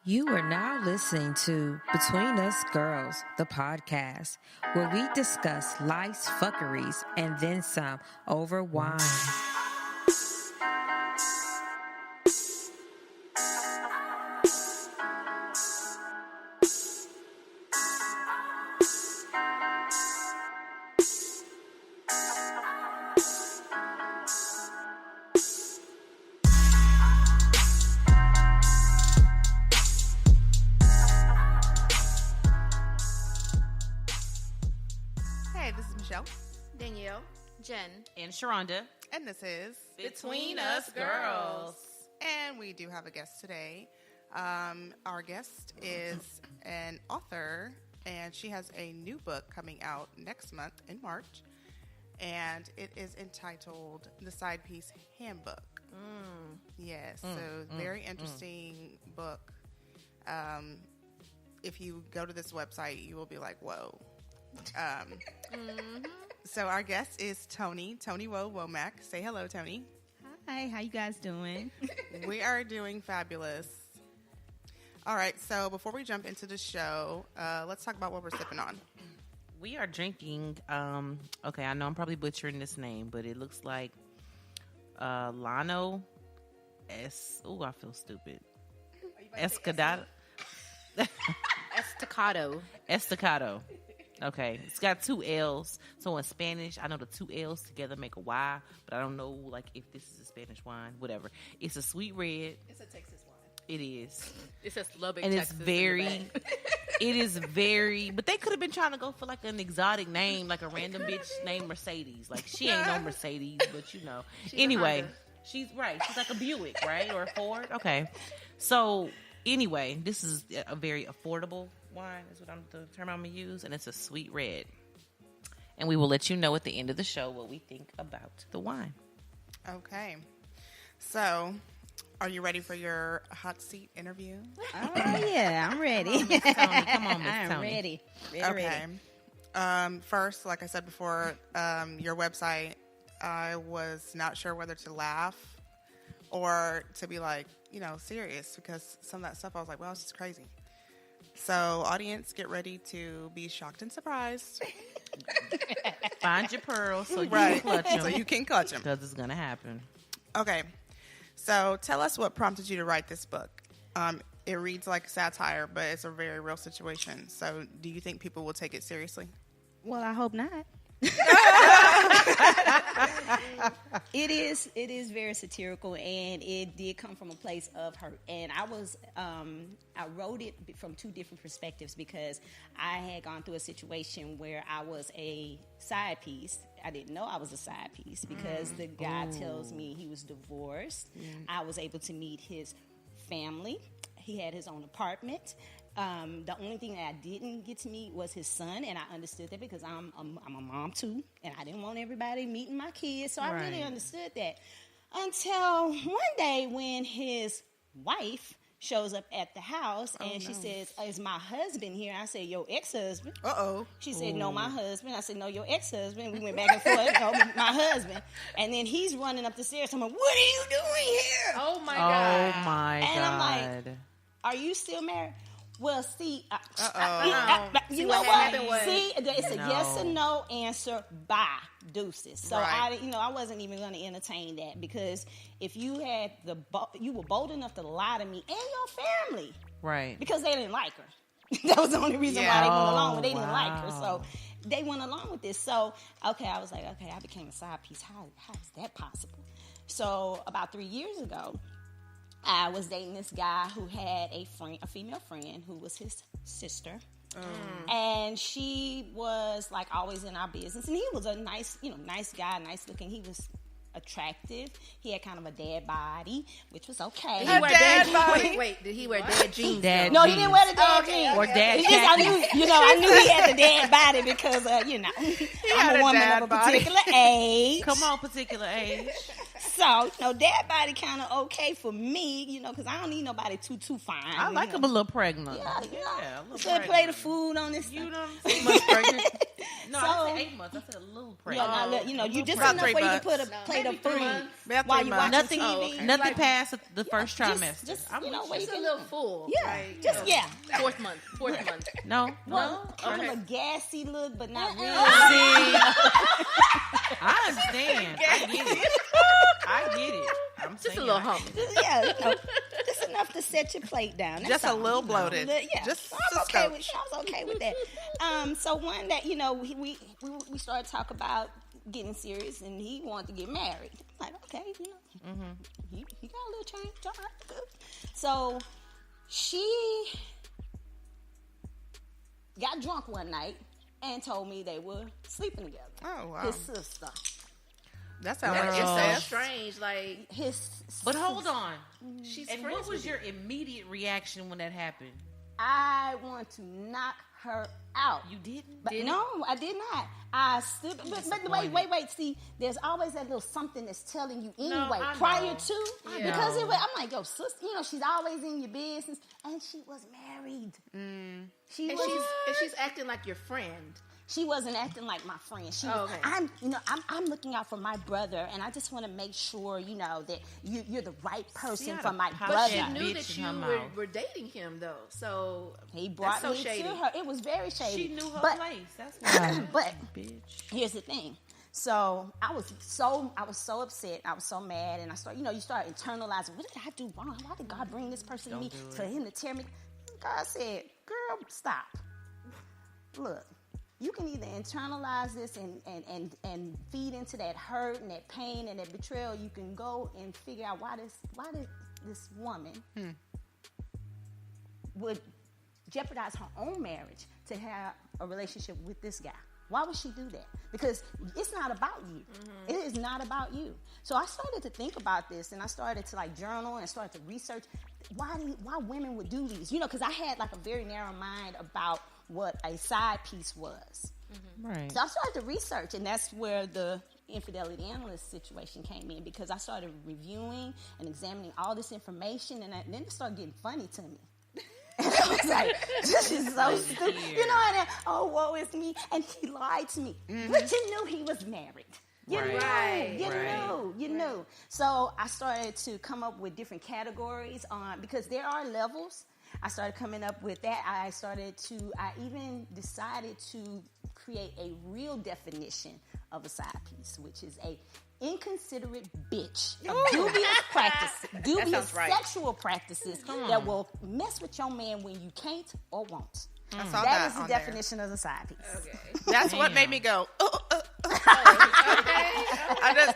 You are now listening to Between Us Girls, the podcast, where we discuss life's fuckeries and then some over wine. And Sharonda. And this is Between Us Girls. And we do have a guest today. Our guest is an author, and she has a new book coming out next month in March. And it is entitled The Sidepiece Handbook. Yes, so very interesting book. If you go to this website, you will be like, whoa. So our guest is Toniwo Womack. Say hello, Tony. Hi, how you guys doing? We are doing fabulous. All right, so before we jump into the show, let's talk about what we're sipping on. We are drinking, okay, I know I'm probably butchering this name, but it looks like Lano I feel stupid. Estacado. Okay, it's got two L's. So in Spanish, I know the two L's together make a Y, but I don't know like if this is a Spanish wine. Whatever. It's a sweet red. It's a Texas wine. It is. It says Lubbock, and Texas. It's very. It is very. But they could have been trying to go for like an exotic name, like a random bitch named Mercedes. Like she ain't no Mercedes, but you know. Anyway, she's right. She's like a Buick, right, or a Ford. Okay. So anyway, this is a very affordable wine is the term I'm going to use, and it's a sweet red. And we will let you know at the end of the show what we think about the wine. Okay. So, are you ready for your hot seat interview? Oh, yeah, I'm ready. Come on, Miss I'm Tony. ready. Okay. First, like I said before, your website, I was not sure whether to laugh or to be like, serious, because some of that stuff I was like, well, it's just crazy. So, audience, get ready to be shocked and surprised. Find your pearls so you can clutch them. So you can clutch them. Because it's going to happen. Okay. So, tell us what prompted you to write this book. It reads like satire, but it's a very real situation. So, do you think people will take it seriously? Well, I hope not. It is very satirical, and it did come from a place of hurt. And I wrote it from two different perspectives because I had gone through a situation where I was a side piece. I didn't know I was a side piece because the guy tells me he was divorced. I was able to meet his family. He had his own apartment. The only thing that I didn't get to meet was his son, and I understood that because I'm a mom too, and I didn't want everybody meeting my kids, so I really understood that. Until one day when his wife shows up at the house, and she says, is my husband here? I said, your ex-husband. Uh-oh. She said, no, my husband. I said, no, your ex-husband. We went back and forth, no, my husband. And then he's running up the stairs. I'm like, what are you doing here? Oh, my God. Oh, my God. And I'm like, are you still married? Well, see, you know what what? happened was- See, it's a yes or no answer. Bye, deuces. So Right. I wasn't even going to entertain that because if you had you were bold enough to lie to me and your family, Right. because they didn't like her. That was the only reason why they went along. They didn't like her, wow. so they went along with this. So okay, I was like, okay, I became a side piece. How is that possible? So about 3 years ago, I was dating this guy who had a female friend who was his sister. And she was like always in our business. And he was a nice guy, nice looking. He was attractive. He had kind of a dad body, which was okay. Did he wear dad body? Wait, did he wear dad jeans? No, he didn't wear the dad jeans. Or dad It's just, I knew he had the dad body because, I'm a woman of a particular age. Come on, particular age. So, dad body kind of okay for me, because I don't need nobody too fine. I like him a little pregnant. Yeah, a little so play the food on this. You know, much pregnant. No, So- I said 8 months. I said a little Yeah, pregnant. you just About enough 3 where you months. can put a plate maybe of 3 food months. About while 3 you months. watching Nothing, TV. nothing past the first trimester. Just I'm you know, with where you. you It's a can little full. Yeah, Right? just yeah. Fourth month. No, Well, no. kind of a gassy look, but not really. See, I understand. I get it. I'm Just a saying, little I hump. Yeah, just enough to set your plate down. That's Just a all, little you know. bloated. Yeah, Just so I was a okay skosh. with. I was okay with that. So one that we started to talk about getting serious, and he wanted to get married. I'm like, okay, he got a little change. All right, good. So she got drunk one night and told me they were sleeping together. Oh, wow. His sister. That sounds It's like so incest. strange. Like, But hold on. she's And friends what was with your immediate reaction when that happened? I want to knock her out. You didn't? But no, I did not. I stood. But wait. See, there's always that little something that's telling you anyway I prior know. to. I Because know. I'm like, yo, sister, she's always in your business, and she was married. She And was. she's acting like your friend. She wasn't acting like my friend. She was, okay. I'm looking out for my brother, and I just want to make sure, that you're the right person I'd for my pop brother. She that knew bitch that in her you mouth. were dating him, though. So He brought that's so me shady. to her. It was very shady. She knew her but, place. That's why. But Bitch. here's the thing. So I was so upset. I was so mad, and I started, you start internalizing. What did I do wrong? Why did God bring this person to me for him to tear me? God said, "Girl, stop. Look, you can either internalize this and feed into that hurt and that pain and that betrayal. You can go and figure out why this woman would jeopardize her own marriage to have a relationship with this guy. Why would she do that? Because it's not about you. It is not about you. So I started to think about this, and I started to journal and started to research why women would do these. Because I had a very narrow mind about what a side piece was. Right. So I started to research, and that's where the Infidelity Analyst situation came in, because I started reviewing and examining all this information, and then it started getting funny to me. And I was like, this is so stupid. And then, woe is me. And he lied to me. But you knew he was married. You knew. So I started to come up with different categories because there are levels. I started coming up with that. I even decided to create a real definition of a side piece, which is a inconsiderate bitch of dubious right. sexual practices that will mess with your man when you can't or won't. I saw That is on the there. definition of a side piece. Okay. That's what made me go.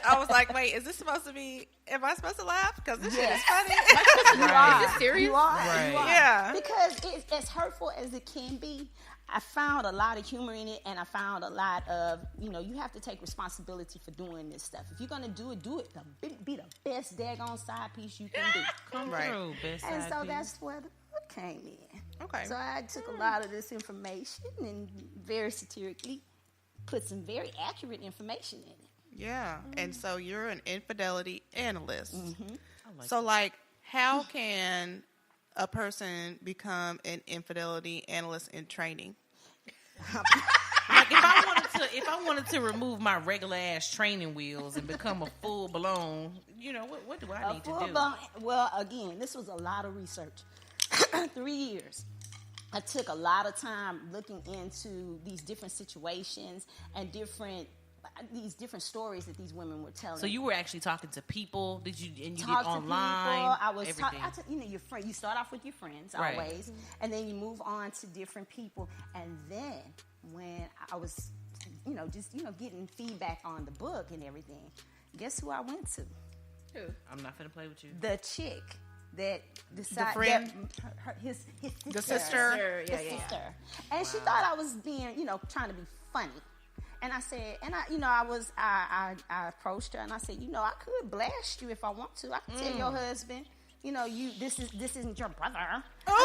I was like, wait, is this supposed to be? Am I supposed to laugh? Because this shit is funny. You are. Is this serious? You are. Right. You are. Yeah. Because it's as hurtful as it can be. I found a lot of humor in it, and I found a lot of, you have to take responsibility for doing this stuff. If you're going to do it. Be the best daggone side piece you can be. Come Right. through, best And side so piece. that's where the book came in. Okay. So I took a lot of this information and very satirically put some very accurate information in it. Yeah. And so you're an infidelity analyst. like So, how can a person become an infidelity analyst in training? If I wanted to remove my regular ass training wheels and become a full blown, what do I need to do? Well, again, this was a lot of research. 3 years. I took a lot of time looking into these different situations and these different stories that these women were telling. So you were actually talking to people? Did you did Talk to online? people. I was everything. your friend. You start off with your friends Right. always, and then you move on to different people. And then when I was, getting feedback on the book and everything, guess who I went to? Who? I'm not gonna play with you. The chick that decided friend? his The sister. sister? Yeah, His yeah. sister. And she thought I was being, trying to be funny. And I said, I approached her and I said, I could blast you if I want to. I could tell your husband, this isn't your brother. I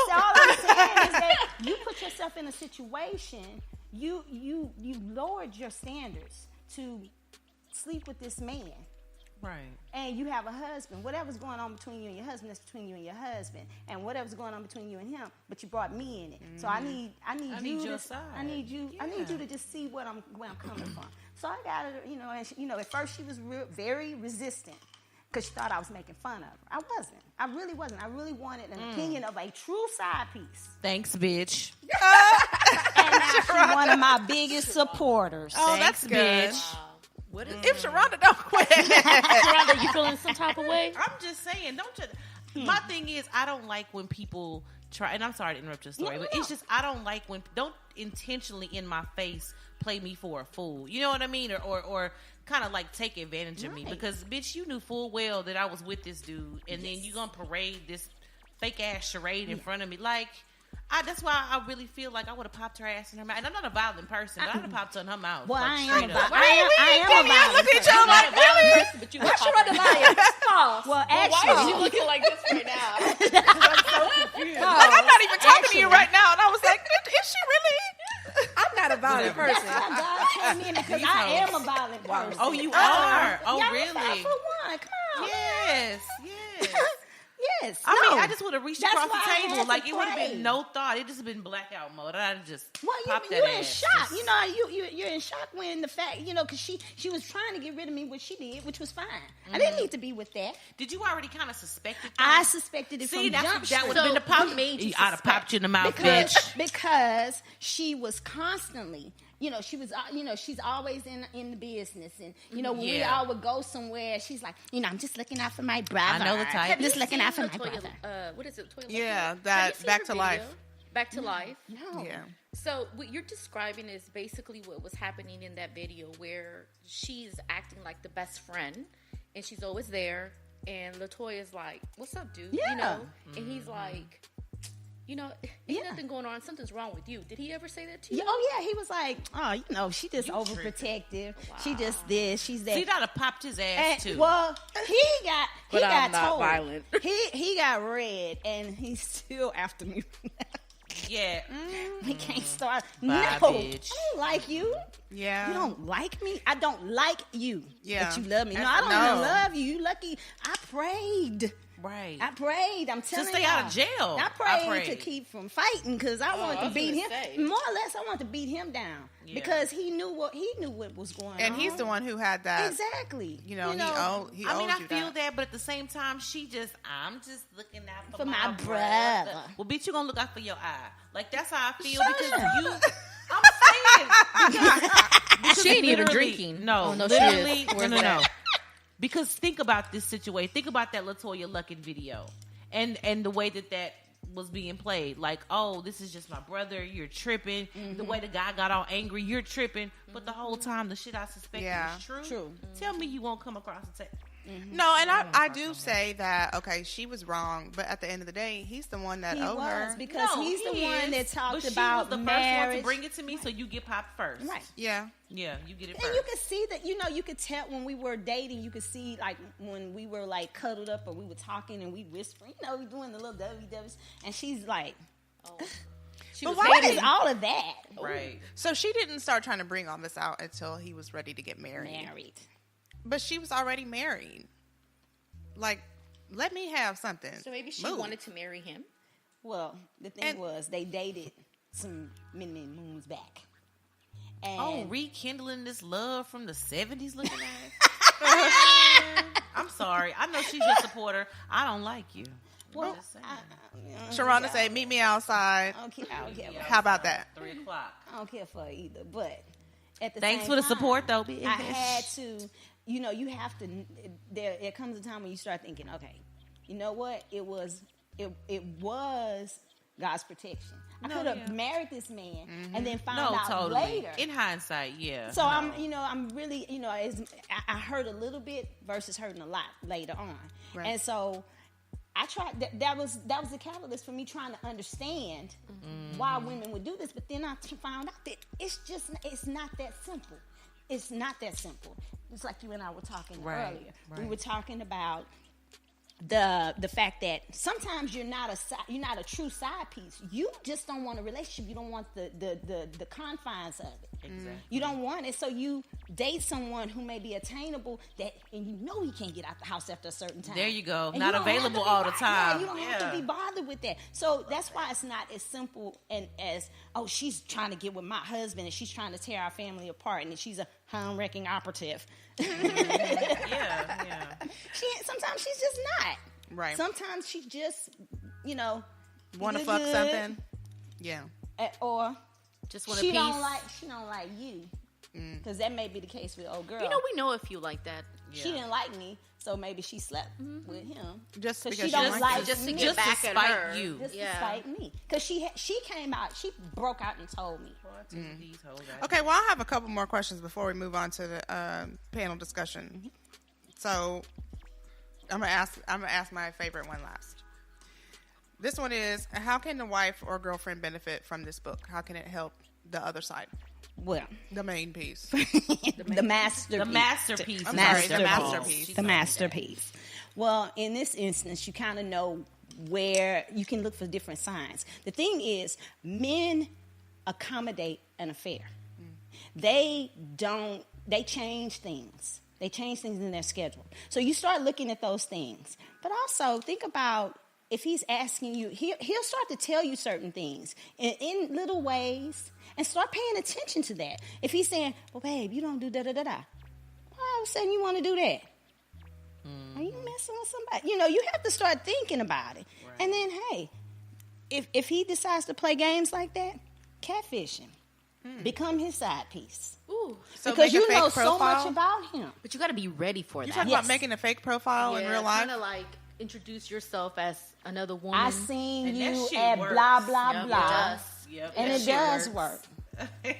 said, all I'm saying is that you put yourself in a situation, you lowered your standards to sleep with this man Right. And you have a husband. Whatever's going on between you and your husband, that's between you and your husband. And whatever's going on between you and him, but you brought me in it. So I need you your to, side. I need you to just see where I'm coming from. So I got her, and she, at first she was very resistant because she thought I was making fun of her. I wasn't. I really wasn't. I really wanted an opinion of a true side piece. Thanks, bitch. And now she's one of my biggest supporters. Oh, Thanks, that's good. bitch. What is If Sharonda don't quit. Sharonda, you feeling some type of way? I'm just saying, don't you? My thing is, I don't like when people try, and I'm sorry to interrupt your story, but it's just, I don't like when, don't intentionally in my face play me for a fool. You know what I mean? Or kind of like take advantage of me. Because, bitch, you knew full well that I was with this dude, and then you gonna parade this fake ass charade in front of me. Like, that's why I really feel like I would have popped her ass in her mouth. And I'm not a violent person, but I'd have popped her in her mouth. Well, like, I am straight a up. violent Look at each person. other like, really? But you were Sharonda lying. Pause. Well, Why is she actually, looking like this right now? I'm so confused. Like, I'm not even talking to you right now. And I was like, is she really? I'm not a violent Whatever. person. that's why God came in because I am a violent person. Oh, you are? Oh, Y'all really? 5 for 1. Come on. Yes. Yes. I no. mean, I just would have reached That's across why I the had table. to Like, it would have pray. been no thought. It just have been blackout mode. I'd have just Well, popped you're that in ass. shock. Just- You're in shock when the fact, because she was trying to get rid of me, which she did, which was fine. I didn't need to be with that. Did you already kind of suspect it? I suspected it See, from jump that would have street. been the pop. what made you I'd have suspect? popped you in the mouth, because, bitch. because she was constantly, she was, she's always in the business, and when we Yeah. all would go somewhere, she's like, I'm just looking out for my brother. I know the type. Have you Just looking out for seen my Latoya, brother. what is it? Latoya Yeah, Latoya? that Have you seen Back her to video? Life. Back to Life. No. Yeah. So what you're describing is basically what was happening in that video, where she's acting like the best friend, and she's always there, and Latoya's like, "What's up, dude?" Yeah. And he's like, ain't Yeah. nothing going on. Something's wrong with you. Did he ever say that to you? Yeah, oh yeah, he was like, she just You overprotective. She just this, she's that. See, I'd have popped his ass And, too. well, he got But I'm got not told. violent. He got red, and he's still after me. Yeah. We can't start. Bye, No, bitch. I don't like you. Yeah. You don't like me. I don't like you. Yeah. But you love me. No, That's- I don't even no. love you. You lucky. I prayed. Right. I prayed. I'm telling you. stay out of jail. I prayed to keep from fighting because I wanted I to was beat him. gonna say. More or less, I wanted to beat him down Yeah. because he knew what was going on. And he's the one who had that. Exactly. He I owed mean, you I feel that. that, but at the same time, I'm just looking out For my my brother. brother. Well, bitch, you gonna look out for your eye. Like, that's how I feel Shut because up. I'm saying. Because She ain't even literally- drinking. No, Oh, no, she literally, is. no. Because think about this situation. Think about that Latoya Luckett video, and the way that was being played. Like, oh, this is just my brother. You're tripping. The way the guy got all angry. You're tripping. But the whole time, the shit I suspected was true. True. Tell me you won't come across and say, No, and I do say that, okay, she was wrong, but at the end of the day, he's the one that He owed her. was because no, he's the he one that is, talked but about she was the marriage. first one to bring it to me, so you get popped first. Right. Yeah. Yeah, you get it And first. you could see that, you could tell when we were dating, you could see like when we were like cuddled up or we were talking and we whispering, we doing the little WWs, and she's like, She But was why what hating. is all of that? Right. So she didn't start trying to bring all this out until he was ready to get married. Married. But she was already married. Like, let me have something. So maybe she Move. wanted to marry him. Well, the thing And- was they dated some many moons back. And Oh, rekindling this love from the 70s looking at. I'm sorry. I know she's your supporter. I don't like you. well, Just saying. Sharonda say, meet me outside. I don't care. How about that? 3 o'clock. I don't care for her either. But at the Thanks same for the time, support, though, bitch. I had to, you have to. There comes a time when you start thinking, okay, you know what? It was God's protection. I No, could have yeah. married this man and then found No, out totally. later. In hindsight, yeah. So No. I'm really, I hurt a little bit versus hurting a lot later on. Right. And so I tried, that was the catalyst for me trying to understand why women would do this. But then I found out that it's not that simple. It's not that simple. It's like you and I were talking Right, earlier. We right. were talking about the fact that sometimes you're not a true side piece. You just don't want a relationship. You don't want the confines of it. Exactly. You don't want it, so you date someone who may be attainable, and you know he can't get out the house after a certain time. There you go. And Not you don't have to available be all the time. Yeah, you don't have to be bothered with that. So that's why it's not as simple as she's trying to get with my husband and she's trying to tear our family apart and she's a home wrecking operative. Yeah. Sometimes she's just not. Right. Sometimes she just, want to fuck something. Yeah. Or Just want a she piece. she don't like you. Because that may be the case with old girl. We know a few like that. She didn't like me, so maybe she slept with him. Just because she she don't likes like you. Just to me. get back at her. you. Just to spite me. Because she came out, she broke out and told me. These hoes Okay, well, I have a couple more questions before we move on to the panel discussion. So I'm gonna ask my favorite one last. This one is: how can the wife or girlfriend benefit from this book? How can it help the other side? Well, The main piece. the masterpiece. The masterpiece. I'm sorry, the masterpiece. The masterpiece. Well, in this instance, you kind of know where you can look for different signs. The thing is, men accommodate an affair. They change things. They change things in their schedule. So you start looking at those things. But also think about if he's asking you, he'll start to tell you certain things in little ways and start paying attention to that. If he's saying, well, babe, you don't do da-da-da-da. Why all of a sudden you want to do that? Are you messing with somebody? You have to start thinking about it. Right. And then, hey, if he decides to play games like that, catfish him. Become his side piece. Ooh. So because make a you fake know profile? so much about him. But you got to be ready for You that. talking about making a fake profile in real life? Kind of like introduce yourself as another woman. I seen And that you shit at works. blah, blah, Yep, blah. it does. Yep, And that it shit does works. work.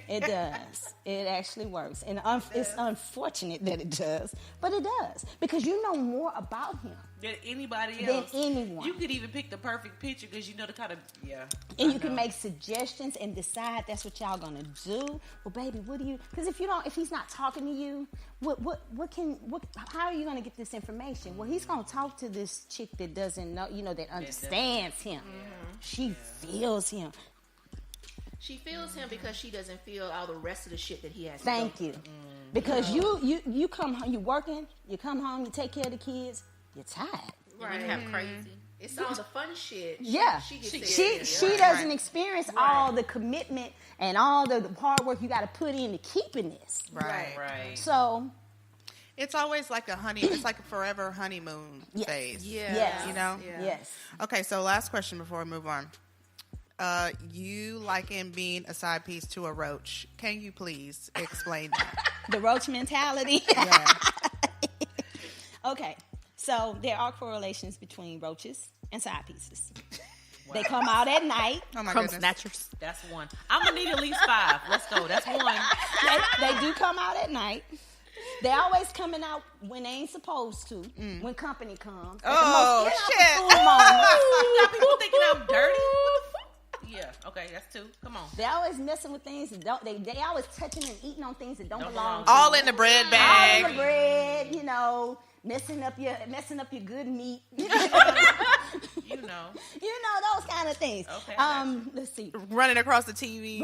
It does. It actually works. And it's unfortunate that it does. But it does. Because you know more about him Than anybody than else. anyone. You could even pick the perfect picture because you know the kind of And you can make suggestions and decide that's what y'all gonna do. Well, baby, what do you? Because if he's not talking to you, how are you gonna get this information? Well, he's gonna talk to this chick that doesn't know, that understands him. She feels him. She feels him because she doesn't feel all the rest of the shit that he has. Thank you. Because you come home, you working, you come home, you take care of the kids, you're tired. Right. You have crazy. It's all the fun shit. Yeah, she doesn't experience all the commitment and all the hard work you got to put into keeping this. Right. So It's always like it's like a forever honeymoon phase. Yeah. Yes. Yes. Okay, so last question before we move on. You liken being a side piece to a roach. Can you please explain that? The roach mentality. Yeah. Okay, so there are correlations between roaches and side pieces. Wow. They come out at night. Oh my Crumb goodness. snatchers. That's one. I'm gonna need at least 5. Let's go. That's one. They do come out at night. They're always coming out when they ain't supposed to. When company comes. Oh, shit. Got people thinking I'm dirty. What the fuck? Yeah. Okay, that's 2. Come on. They're always messing with things that don't. They always touching and eating on things that don't belong. All in the bread All bag. in the bread, messing up your good meat. You know. Those kind of things. Okay. Let's see. Running across the TV.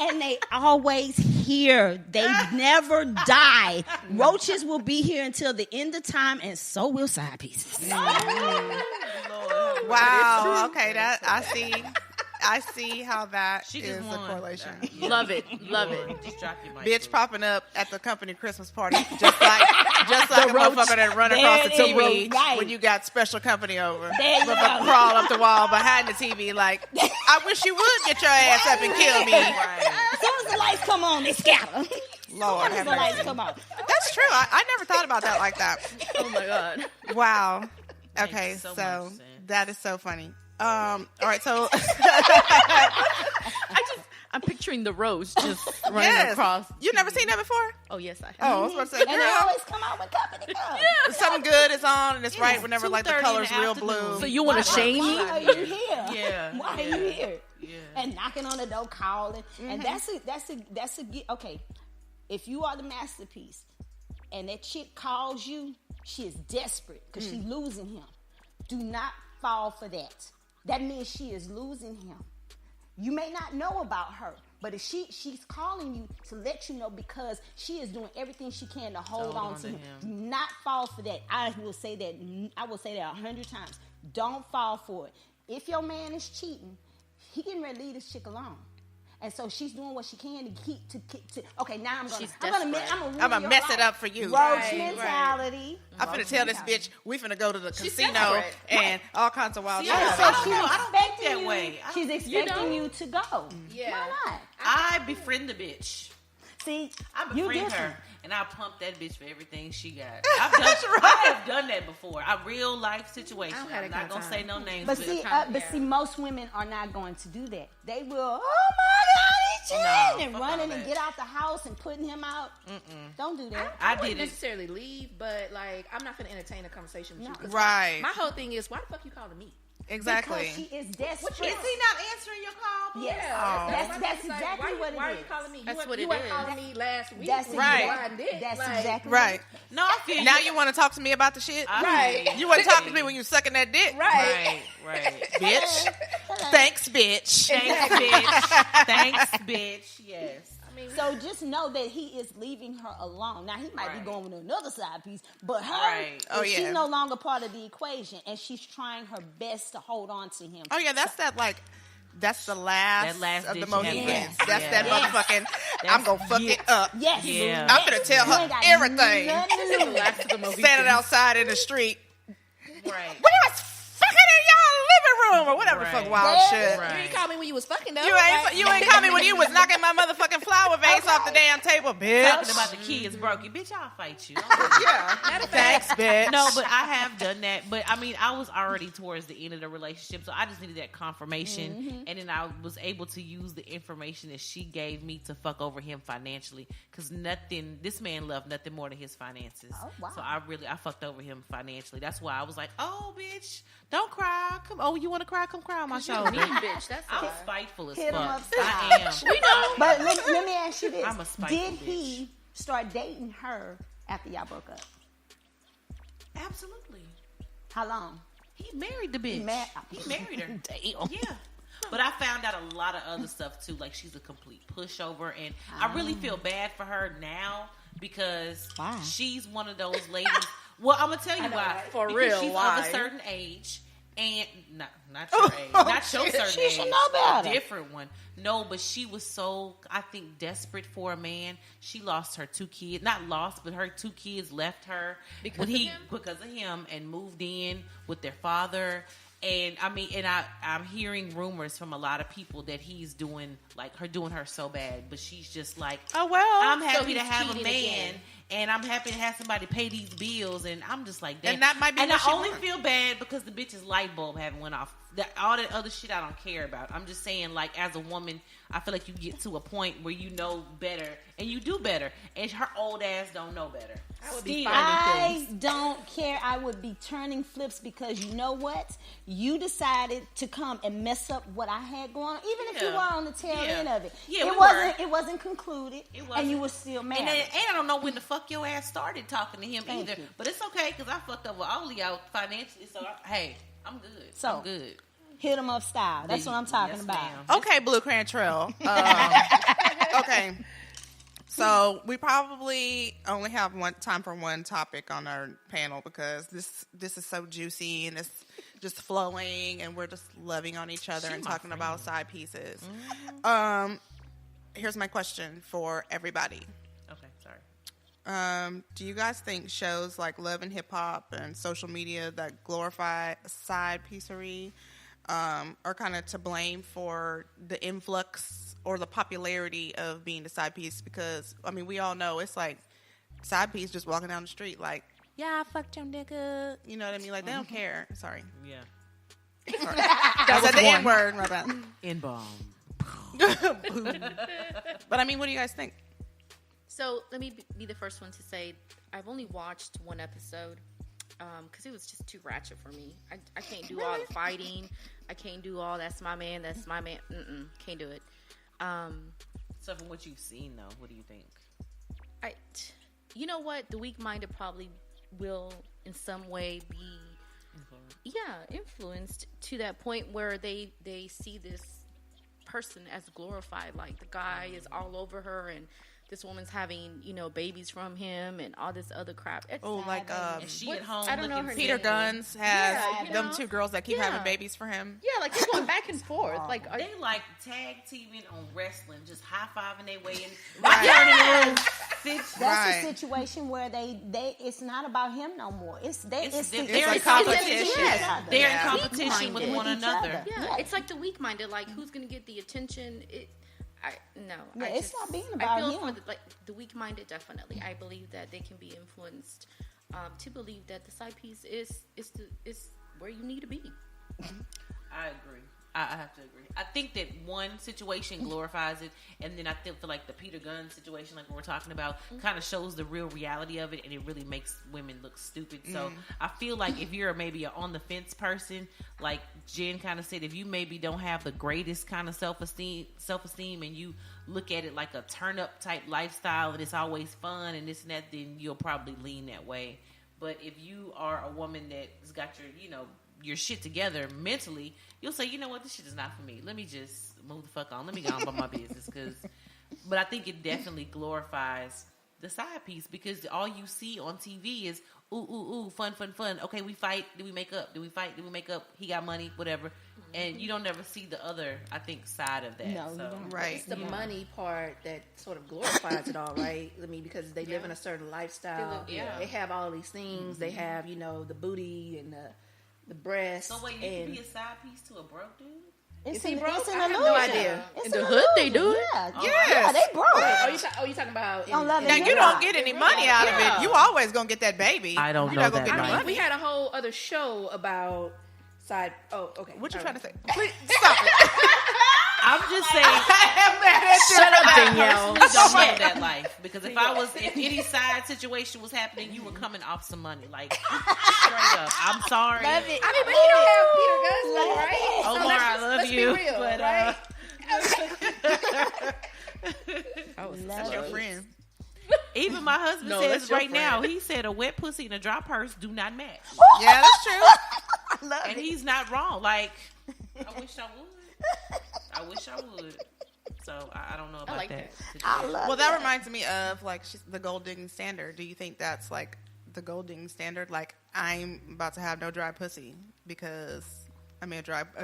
And they always here. They never die. Roaches will be here until the end of time, and so will side pieces. Wow. Okay, that I see how that She is just a won. correlation. Love it. Just drop your mic. Bitch popping up at the company Christmas party, just like a motherfucker that run across the TV when you got special company over. There you go. Crawl up the wall behind the TV like, I wish you would get your ass up and kill me. As soon as the lights come on, they scatter. Lord As have the lights mercy. come on. That's true. I never thought about that like that. Oh my God. Wow. Thank Okay, you so so much, Sam. that is so funny. All right, so I'm picturing the roach just running across. You never seen that before? Oh, yes, I have. Oh, I was about to say, And they girl, always come out when company comes. something good is on and it's right whenever like the 2:30 in color's the real afternoon. blue. So you want to shame Why me? are you here? Yeah. Why are you here? Yeah. And knocking on the door, calling. And that's a okay. If you are the masterpiece, and that chick calls you, she is desperate because she's losing him. Do not fall for that. That means she is losing him. You may not know about her, but if she's calling you to let you know because she is doing everything she can to hold on to him. Do not fall for that. I will say that 100 times. Don't fall for it. If your man is cheating, he getting ready to leave this chick alone. And so she's doing what she can to keep to okay, now I'm gonna mess it up for you. Roach mentality. I'm finna tell this bitch we finna go to the casino and all kinds of wild shit. So she's expecting you to go. Yeah. Why not? I befriend the bitch. See, I you befriend different. her, and I pump that bitch for everything she got. I have done that before. A real life situation. I'm not gonna say no names. But see, most women are not going to do that. They will. Oh my God, he's cheating, and running and get out the house and putting him out. Don't do that. I wouldn't necessarily leave, but like I'm not gonna entertain a conversation with you. 'Cause Right. My whole thing is, why the fuck you calling me? Exactly. Because she is desperate. Is he not answering your call? Yes. Yeah, That's exactly what it is. Why are you calling me? That's you what it weren't is. calling me last week. That's exactly Right. No, I feel Now you want to talk to me about the shit? Right. You want to talk to me when you sucking that dick? Right. Bitch. Thanks, bitch. Thanks, bitch. Thanks, bitch. Yes. So just know that he is leaving her alone. Now he might be going with another side piece, but her, she's no longer part of the equation, and she's trying her best to hold on to him. Oh yeah, that's that's the last of the Mohicans. Yes. That's that motherfucking. I'm gonna fuck it up. Yes, Yeah. I'm gonna tell her everything. The last of the Mohicans. Standing outside in the street. Right. We was fucking in y'all living room or whatever the fuck wild shit. You ain't call me when you was fucking though. You ain't call me when you was knocking my motherfucking flower vase off the damn table, bitch. Talking about the kids broke you. Bitch, I'll fight you. Yeah. Thanks, bitch. No, but I have done that. But I mean, I was already towards the end of the relationship, so I just needed that confirmation. And then I was able to use the information that she gave me to fuck over him financially. Because this man loved nothing more than his finances. Oh, wow. So I fucked over him financially. That's why I was like, oh, bitch, don't cry. You want to cry? Come cry on my shoulder. Mean bitch. That's I'm all. spiteful as Hit him fuck. upside. I am. We know. But let me ask you this: I'm a spiteful did bitch. he start dating her after y'all broke up? Absolutely. How long? He married the bitch. He married her. Damn. Yeah. But I found out a lot of other stuff too. Like she's a complete pushover, and I really feel bad for her now because she's one of those ladies. Well, I'm gonna tell you why. For because real, she's why? of a certain age. And not your age, not your certain she age, should know better. a different one. No, but she was so, I think, desperate for a man. She lost her 2 kids, not lost, but her 2 kids left her because of him, and moved in with their father. And I mean, I'm hearing rumors from a lot of people that he's doing her so bad, but she's just like, oh well, I'm happy to have a man. Again. And I'm happy to have somebody pay these bills, and I'm just like that. And that might be. And I only feel bad because the bitch's light bulb haven't went off. All that other shit I don't care about. I'm just saying, like, as a woman, I feel like you get to a point where you know better and you do better, and her old ass don't know better. I don't care. I would be turning flips because you know what? You decided to come and mess up what I had going on, even if you were on the tail end of it. Yeah, it wasn't concluded, wasn't. and you were still mad. And I don't know when the fuck your ass started talking to him either. But it's okay because I fucked up with all of y'all financially. So I'm good. So I'm good. Hit them up style. That's what I'm talking about. Ma'am. Okay, Blue Crayon Trail. Okay. So we probably only have time for one topic on our panel because this is so juicy and it's just flowing and we're just loving on each other and talking about side pieces. Mm-hmm. Here's my question for everybody. Okay, sorry. Do you guys think shows like Love and Hip Hop and social media that glorify side piecery are kind of to blame for the influx or the popularity of being the side piece? Because, I mean, we all know it's like side piece just walking down the street like, yeah, I fucked your nigga. You know what I mean? Like, they don't care. Sorry. Yeah. Sorry. I said the N-word. My bad. N-bomb. But, I mean, what do you guys think? So, let me be the first one to say I've only watched one episode because it was just too ratchet for me. I can't do all the fighting. I can't do all that's my man. Can't do it. So from what you've seen, though, what do you think? you know what? The weak-minded probably will, in some way, be influenced to that point where they see this person as glorified. Like the guy is all over her, and this woman's having, babies from him and all this other crap. and she at home. I don't know her Peter name. Guns has Yeah, them two girls that keep Yeah. having babies for him. Yeah, like they're going back and forth. Like, They like tag teaming on wrestling, just high fiving their way in. Right. That's Right. a situation where they it's not about him no more. It's They're a in competition. Yes. They're in Yeah. competition with Weak-minded. one With each another. other. yeah, Yeah. it's like the weak-minded. Like, who's going to get the attention? Yeah, it's not being I about feel him. for the weak-minded. Definitely, I believe that they can be influenced to believe that the side piece is where you need to be. I agree. I have to agree. I think that one situation glorifies it, and then I feel like the Peter Gunn situation, like we're talking about, kind of shows the real reality of it, and it really makes women look stupid. So I feel like if you're maybe an on the fence person, like Jen kind of said, if you maybe don't have the greatest kind of self-esteem, and you look at it like a turn up type lifestyle, and it's always fun and this and that, then you'll probably lean that way. But if you are a woman that's got your shit together mentally, you'll say, you know what, this shit is not for me. Let me just move the fuck on. Let me go on about my business. But I think it definitely glorifies the side piece, because all you see on TV is ooh, fun. Okay, we fight. Did we make up? Did we fight? Did we make up? He got money, whatever. And you don't ever see the other, I think, side of that. No, you don't. Right. It's the money part that sort of glorifies it all, right? I mean, because they live in a certain lifestyle. They have all these things. They have, the booty and the breasts. So wait, you can be a side piece to a broke dude? It's he an, broke? it's an I have illusion. no idea. It's In an the hood, they illusion. do it? Yeah, Yes. yeah, they broke. You talking about? On Love Now and you Hip don't Hop. get any money out of it. You always gonna get that baby. I don't You're know not gonna that get life. any I mean, money. we had a whole other show about side. Oh, okay. What you All trying right. to say? Please stop it. I'm just saying. I am mad at you. Shut up, I Danielle. personally don't know that life, because if any side situation was happening, you were coming off some money, like straight up. I'm sorry. Love it. I mean, but he don't have Peter Guns, though, right? Omar, let's I just- love let's you, Be real, but, right? That's your friend. Even my husband No, says that's your right now, friend. he said a wet pussy and a dry purse do not match. Yeah, that's true. I love And it. he's not wrong. Like, I wish I would. So I don't know about like that. that. I love Well, that reminds me of the gold digging standard. Do you think that's like the gold digging standard? Like, I'm about to have no dry pussy because a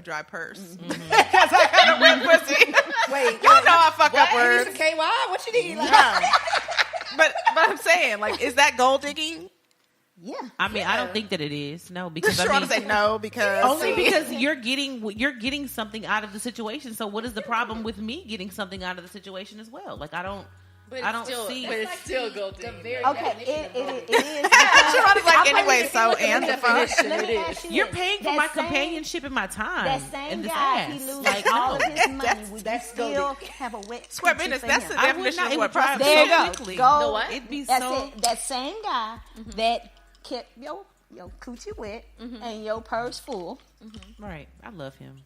dry purse because I got a wet pussy. Wait, Y'all know I fuck up what? You need words. some KY? What you need? Like, No. But I'm saying, like, is that gold digging? Yeah. I mean, I don't think that it is. No, because I Sharonda mean, say no because only because you're getting something out of the situation. So what is the problem with me getting something out of the situation as well? Like I don't see. But it's still gold digging. Okay, it is. Sharonda's like, I'm anyway, gonna so look at and the the fun. definition. Let me It ask you You're this. paying for That my same- companionship and my time. That same and this guy, ass. he loses Like, all no. of his money. Would you that's still have a wet Square coochie business. for That's him? the I would definition not. of It what would drive prostitution There you so go. quickly. Go. The what? It'd be That's so. it. That same guy that kept your coochie wet and your purse full. Right. I love him.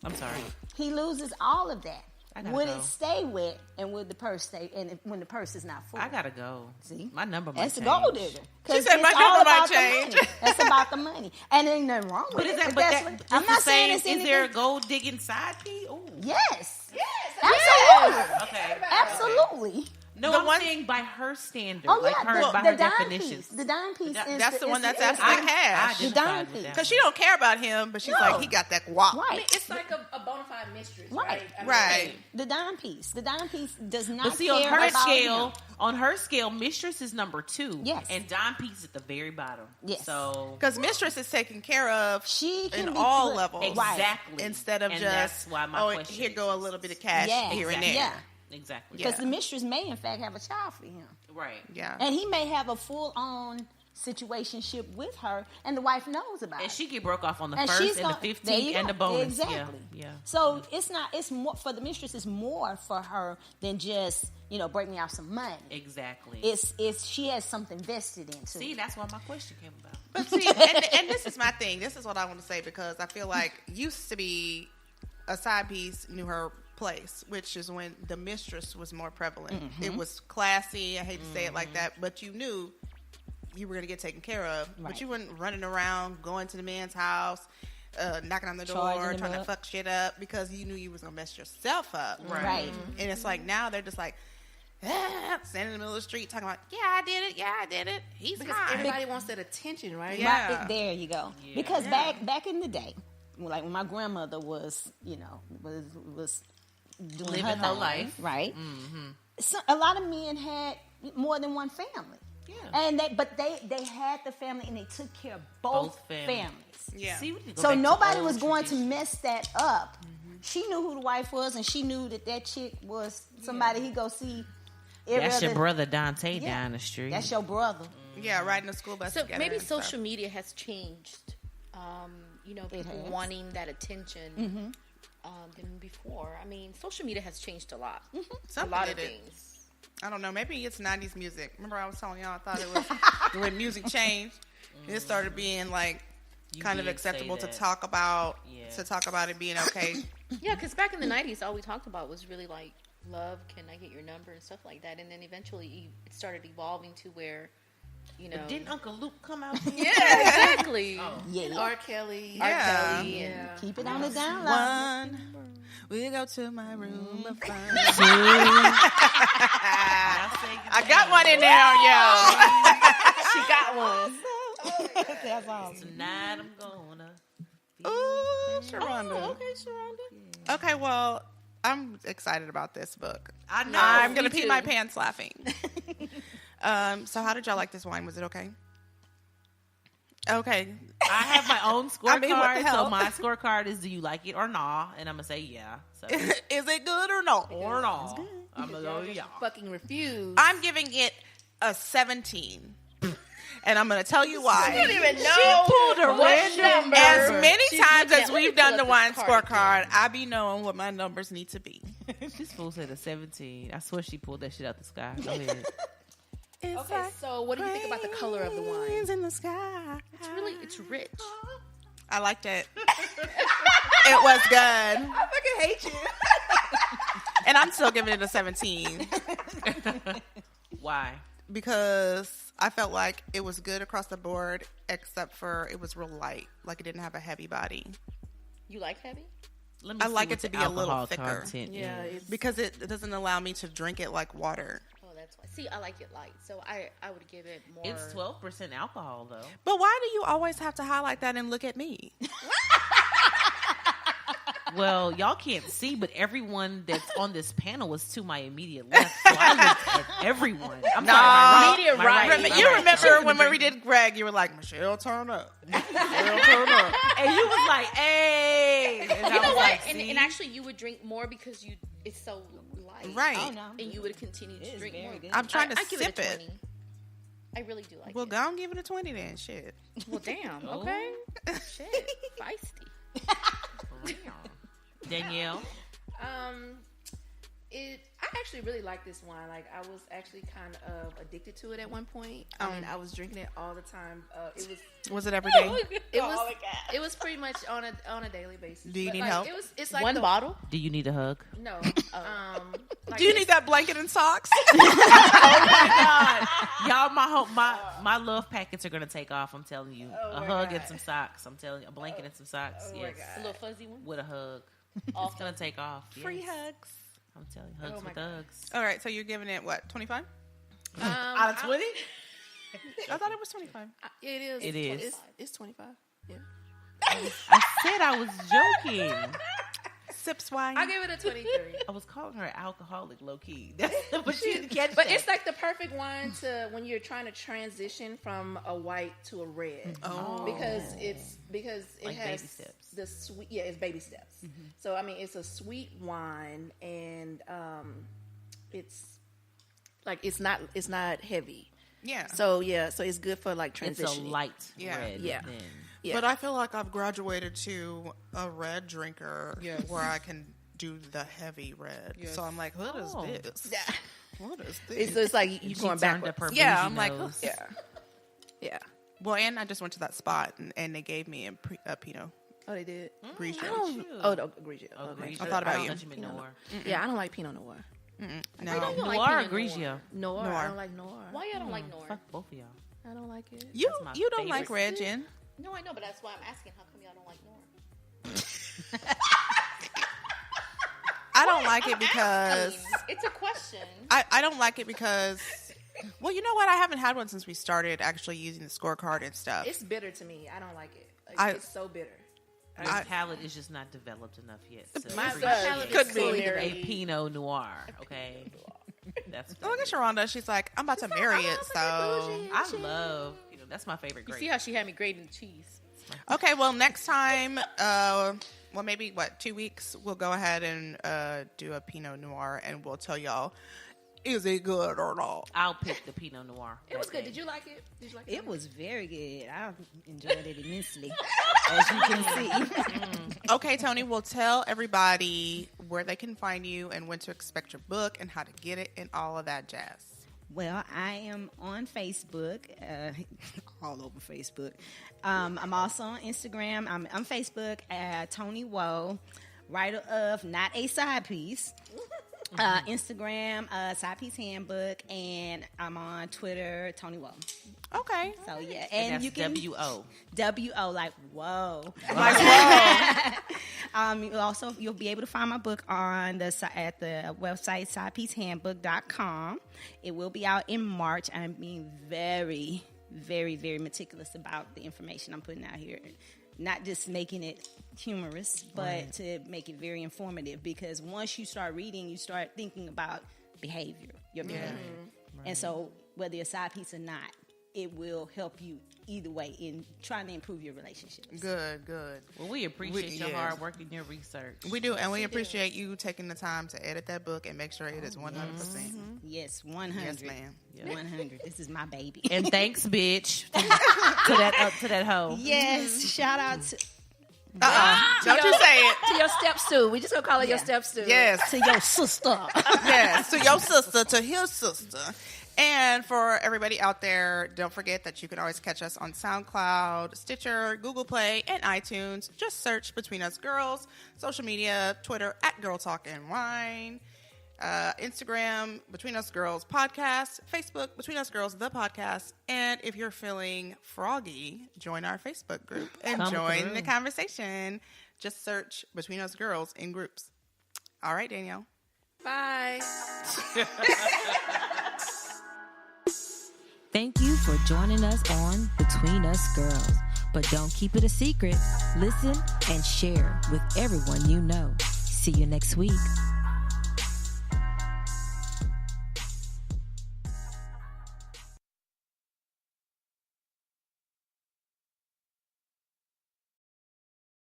I'm sorry. He loses all of that. I gotta Would go. it stay wet, and would the purse stay? And when the purse is not full, I gotta go. See? My number might that's a change. gold digger. 'Cause She said it's my all number might about the change. money. That's about the money, and ain't nothing wrong with But is it. that? If But that's that? what- just I'm the not saying same. it's Is anything. there a gold digging side piece? Ooh. Yes, Yes. absolutely, Okay. absolutely. No, The I'm one- saying by her standard, Oh like yeah, her by the her dime definitions. piece. The dime piece. That- is that's the one is that's is after the cash. The identified dime with piece. that Because she don't care about him, but she's No. like, he got that guap. Right. I mean, it's like a bona fide mistress, Right. right? I mean, Right. The dime piece. The dime piece does not But see, care on her about scale, him. mistress is number 2. Yes. And dime piece at the very bottom. Yes. So Because mistress is taken care of She can in be all put- levels. exactly. Instead of And just, that's why my question here is- go a little bit of cash Yeah. here and Exactly. there. Yeah. Exactly. Because Yeah. the mistress may, in fact, have a child for him. Right. Yeah. And he may have a full-on situationship with her, and the wife knows about And it. she get broke off on the And first she's and gonna- the there 15th you and go. the bonus. Exactly. Yeah. So it's more for the mistress. It's more for her than just break me off some money. Exactly. It's she has something vested into. See, it. that's why my question came about. But see, and this is my thing. This is what I want to say because I feel like used to be a side piece knew her place, which is when the mistress was more prevalent. It was classy. I hate to say it like that, but you knew you were going to get taken care of. Right. But you weren't running around, going to the man's house, knocking on the Charging door, him trying to up. fuck shit up because you knew you was going to mess yourself up. Right. And it's like now they're just like, standing in the middle of the street talking about, yeah, I did it. He's Because mine. everybody wants that attention, right? Yeah. There you go. Yeah. Because back in the day, like when my grandmother was, was doing Living her her thing, life. right? So a lot of men had more than one family. Yeah. And they had the family and they took care of both families. Yeah. See, we can go So back to nobody old was going to tradition. mess that up. She knew who the wife was, and she knew that chick was somebody he go see. That's your other- brother Dante Yeah. down the street. That's your brother. Yeah, riding the school bus So together. maybe and stuff. social media has changed. People has. wanting that attention than before. I mean, social media has changed a lot. A Something lot of did it. things. I don't know. Maybe it's 90s music. Remember I was telling y'all I thought it was when music changed. It started being like You kind of did say acceptable to that. talk about Yeah. it being okay. Yeah, because back in the 90s, all we talked about was really like love, can I get your number, and stuff like that. And then eventually it started evolving to where, Didn't Uncle Luke come out? Yeah, exactly. Yeah. R. Kelly. Yeah. Kelly, yeah. Keep it on the down low. One, we go to my room of fun. I got one in there, yo. She got one. That's awesome. Tonight I'm gonna. Ooh, Sharonda. Okay, Sharonda. Okay, well, I'm excited about this book. I know. I'm gonna me pee too. my pants laughing. So how did y'all like this wine? Was it okay? Okay. I have my own scorecard, I mean, what the hell? so my scorecard is: do you like it or nah? And I'm gonna say yeah. So Is it good or no? or nah. I'm gonna go Y'all just yeah. fucking refuse. I'm giving it a 17. And I'm going to tell you why. I don't even know. Pulled a red number. As many She's times looking as at- let me we've pull done up the this wine card scorecard, I be knowing what my numbers need to be. This fool said a 17. I swear she pulled that shit out the sky. Go ahead. Okay, so what do you think about the color of the wine? Planes in the sky. It's rich. I liked it. It was good. I fucking hate you. And I'm still giving it a 17 Why? because I felt like it was good across the board, except for it was real light. Like it didn't have a heavy body. You like heavy? Let I see like what it to the be a little alcohol thicker. content Yeah, is. it's Because it doesn't allow me to drink it like water. Oh, that's why. See, I like it light, so I would give it more. It's 12% alcohol though. But why do you always have to highlight that and look at me? Well, y'all can't see, but everyone that's on this panel was to my immediate left, so I looked at everyone. I'm sorry, my Immediate my right. my You right. remember when we did Greg, you were like, Michelle, turn up. Michelle, turn up. And you was like, "Hey," and I You know was what? like, And "See?" actually, you would drink more because it's so light. Right. Oh, no. And you would continue to is drink very more. good. I'm trying to I give sip it a it. 20. I really do like Well, it. go and give it a 20 then. Shit. Well, damn. Okay. Shit. Feisty. For real. Danielle, I actually really like this wine. Like I was actually kind of addicted to it at one point. I mean, I was drinking it all the time. Was it every day? It was pretty much on a daily basis. Do you But, need like, help? It's like One bottle? do you need a hug? No. Like Do you need that blanket and socks? Y'all, my love packets are gonna take off. I'm telling you, a my hug God. and some socks. I'm telling you, a blanket and some socks. my yes, God. A little fuzzy one? with a hug. It's gonna take off. Free yes. hugs. I'm telling you, hugs my with God. hugs. All right, so you're giving it what, 25? Out of 20? I thought it was 25. It is. It is. It's 25. Yeah. I said I was joking. Sips wine. I'll give it a 23. I was calling her alcoholic, low key. But she didn't catch But that. it's like the perfect wine to when you're trying to transition from a white to a red. Oh. Because it Like has baby steps. the sweet. Yeah, it's baby steps. So I mean, it's a sweet wine, and it's like it's not heavy. Yeah. So yeah, so it's good for like it's transitioning. a light Yeah. red. Yeah. Then. Yeah. But I feel like I've graduated to a red drinker where I can do the heavy red. So I'm like, what is Oh. this? Yeah. What is this? It's like you She going turned backwards. up her Yeah, bougie I'm like, nose. Yeah. Well, and I just went to that spot and they gave me a Pinot Oh, they did. Grigio. Oh, no, Grigio. Oh, Okay. Grigio. I thought about you. thought you meant Noir. Yeah, I don't like Pinot Noir. No. You don't Noir like or Pinot Grigio? Noir. Noir. I don't like Noir. Why y'all don't like Noir? Fuck both of y'all. I don't like it. You That's my you don't like favorite. red gin? No, I know, but that's why I'm asking. How come y'all don't like Noir? I don't like it because It's a question. I don't like it because. Well, you know what? I haven't had one since we started actually using the scorecard and stuff. It's bitter to me. I don't like it. Like, it's so bitter. My palate is just not developed enough yet. So My appreciate palate could is be fully married. a developed. Pinot Noir. Okay, that's. Look at Sharonda. She's like, I'm about to marry it. So I love. That's my favorite You grape. see how she had me grading the cheese? okay. Well, next time, well, maybe 2 weeks, we'll go ahead and do a Pinot Noir, and we'll tell y'all, is it good or not? I'll pick the Pinot Noir. It was that good. day. Did you like it? Did you like It was very good. I enjoyed it immensely, as you can see. Okay, Tony, we'll tell everybody where they can find you and when to expect your book and how to get it and all of that jazz. Well, I am on Facebook, all over Facebook. I'm also on Instagram. I'm on Facebook at Toniwo, writer of Not a Side Piece. Instagram, Sidepiece Handbook, and I'm on Twitter, Toniwo. Okay. So yeah, And and you that's can W-O. W-O, like whoa. Like, whoa. You'll be able to find my book on at the website sidepiecehandbook.com. It will be out in March. I'm being very, very, very meticulous about the information I'm putting out here. Not just making it humorous, but to make it very informative. Because once you start reading, you start thinking about your behavior. And so whether you're a side piece or not, it will help you either way in trying to improve your relationships. good. Well, we appreciate your yes. hard work and your research. We do, and we appreciate you taking the time to edit that book and make sure it is 100%. Yes, 100. Yes, ma'am. Yeah. 100. This is my baby. And thanks, bitch, to that hoe. Yes, shout out to Don't you say it. To your steps too. We just gonna call it your steps too. Yes. to your sister. Yes, to your sister, to his sister. And for everybody out there, don't forget that you can always catch us on SoundCloud, Stitcher, Google Play, and iTunes. Just search Between Us Girls, social media, Twitter at Girl Talk and Wine, Instagram, Between Us Girls Podcast, Facebook, Between Us Girls, the podcast. And if you're feeling froggy, join our Facebook group and Come join through. the conversation. Just search Between Us Girls in groups. All right, Danielle. Bye. Thank you for joining us on Between Us Girls. But don't keep it a secret. Listen and share with everyone you know. See you next week.